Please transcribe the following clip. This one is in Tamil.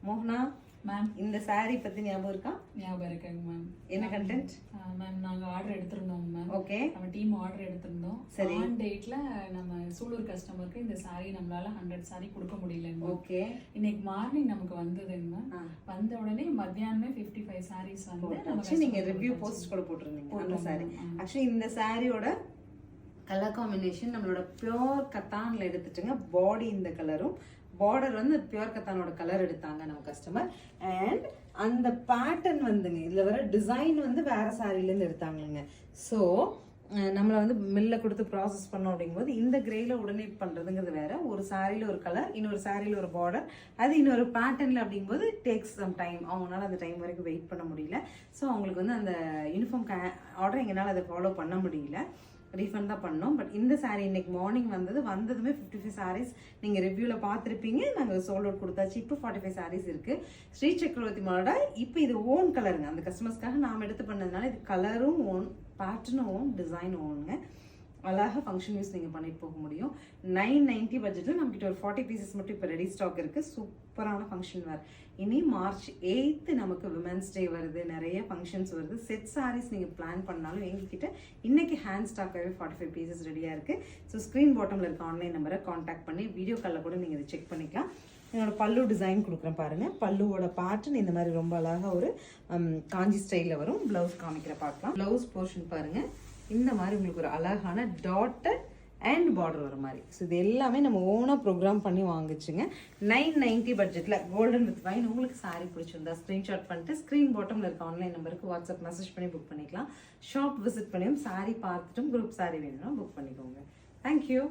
மோகனா மேம் இந்த saree பத்தி ஞாபகம் இருக்கா? ஞாபகம் இருக்குங்க மேம். என்ன கண்டென்ட்? மேம் நாங்க ஆர்டர் எடுத்திருந்தோம் மேம். ஓகே, நம்ம டீம் ஆர்டர் எடுத்திருந்தோம். சரி. ஆன் டேட்ல நம்ம சூலூர் கஸ்டமருக்கு இந்த saree நம்மளால 100 saree கொடுக்க முடியலங்க. ஓகே. இன்னைக்கு மார்னிங் நமக்கு வந்ததுங்க மேம். வந்த உடனே மத்தியானமே 55 sarees வந்து நம்ம நீங்க ரிவ்யூ போஸ்ட் கூட போட்டுருந்தீங்க அந்த saree. ஆக்சுவலி இந்த சாரியோட கலர் காம்பினேஷன் நம்மளோட பியோர் கத்தான்ல எடுத்துட்டுங்க. பாடி இந்த கலரும், பார்டர் வந்து பியோர் கத்தானோட கலர் எடுத்தாங்க நம்ம கஸ்டமர். அண்ட் அந்த பேட்டர்ன் வந்துங்க, இதுல வர டிசைன் வந்து வேற சாரிலேருந்து எடுத்தாங்கங்க. ஸோ நம்மளை வந்து மில்ல கொடுத்து ப்ராசஸ் பண்ணோம் அப்படிங்கும்போது இந்த கிரேல உடனே பண்ணுறதுங்கிறது வேற. ஒரு சாரியில் ஒரு கலர், இன்னொரு சாரியில் ஒரு பார்டர், அது இன்னொரு பேட்டர்னில் அப்படிங்கும்போது டேக்ஸ் சம் டைம். அவங்களால அந்த டைம் வரைக்கும் வெயிட் பண்ண முடியல. ஸோ அவங்களுக்கு வந்து அந்த யூனிஃபார்ம் ஆர்டர் எங்களால் அதை ஃபாலோ பண்ண முடியல, ரீஃபண்ட் தான் பண்ணோம். பட் இந்த சாரீ இன்னைக்கு மார்னிங் வந்ததுமே 55 சாரீஸ் நீங்கள் ரிவ்யூவில் பார்த்துருப்பீங்க. நாங்கள் சோல்ட் அவுட் கொடுத்தாச்சு. இப்போ 45 சாரீஸ் இருக்குது. ஸ்ரீ சக்கரவர்த்தி மாலோட இப்போ இது ஓன் கலருங்க. அந்த கஸ்டமர்ஸ்க்காக நாம் எடுத்து பண்ணதுனால இது கலரும் ஓன், பேட்டர்னும் ஓன், டிசைனும் ஓனுங்க. அழகாக ஃபங்க்ஷன் யூஸ் நீங்கள் பண்ணிட்டு போக முடியும். 990 பட்ஜெட்டில் நம்மகிட்ட ஒரு 40 பீசஸ் மட்டும் இப்போ ரெடி ஸ்டாக் இருக்குது. சூப்பரான ஃபங்க்ஷன் வேர். இனி March 8 நமக்கு விமென்ஸ் டே வருது, நிறைய ஃபங்க்ஷன்ஸ் வருது. செட் சாரீஸ் நீங்கள் பிளான் பண்ணாலும் எங்ககிட்ட இன்னைக்கு ஹேண்ட் ஸ்டாக்காகவே 45 பீசஸ் ரெடியாக இருக்குது. ஸோ ஸ்க்ரீன் பாட்டமில் இருக்க ஆன்லைன் நம்பரை காண்டாக்ட் பண்ணி வீடியோ காலில் கூட நீங்கள் இதை செக் பண்ணிக்கலாம். என்னோட பல்லு டிசைன் கொடுக்குறேன் பாருங்கள். பல்லுவோட பேட்டர்ன் இந்த மாதிரி ரொம்ப அழகாக ஒரு காஞ்சி ஸ்டைலில் வரும். ப்ளவுஸ் காமிக்கிற பார்க்கலாம். ப்ளவுஸ் போர்ஷன் பாருங்கள், இந்த மாதிரி உங்களுக்கு ஒரு அழகான டாட்டட் அண்ட் பார்டர் வர மாதிரி. ஸோ இது எல்லாமே நம்ம ஓனாக ப்ரோக்ராம் பண்ணி வாங்கிச்சுங்க. 990 பட்ஜெட்டில் கோல்டன் வித் வைன். உங்களுக்கு சாரீ பிடிச்சிருந்தா ஸ்க்ரீன்ஷாட் பண்ணிட்டு ஸ்க்ரீன் பாட்டமில் இருக்க ஆன்லைன் நம்பருக்கு வாட்ஸ்அப் மெசேஜ் பண்ணி புக் பண்ணிக்கலாம். ஷாப் விசிட் பண்ணியும் சாரீ பார்த்துட்டும் குரூப் சாரீ வேணும்னா புக் பண்ணிக்கோங்க. தேங்க்யூ.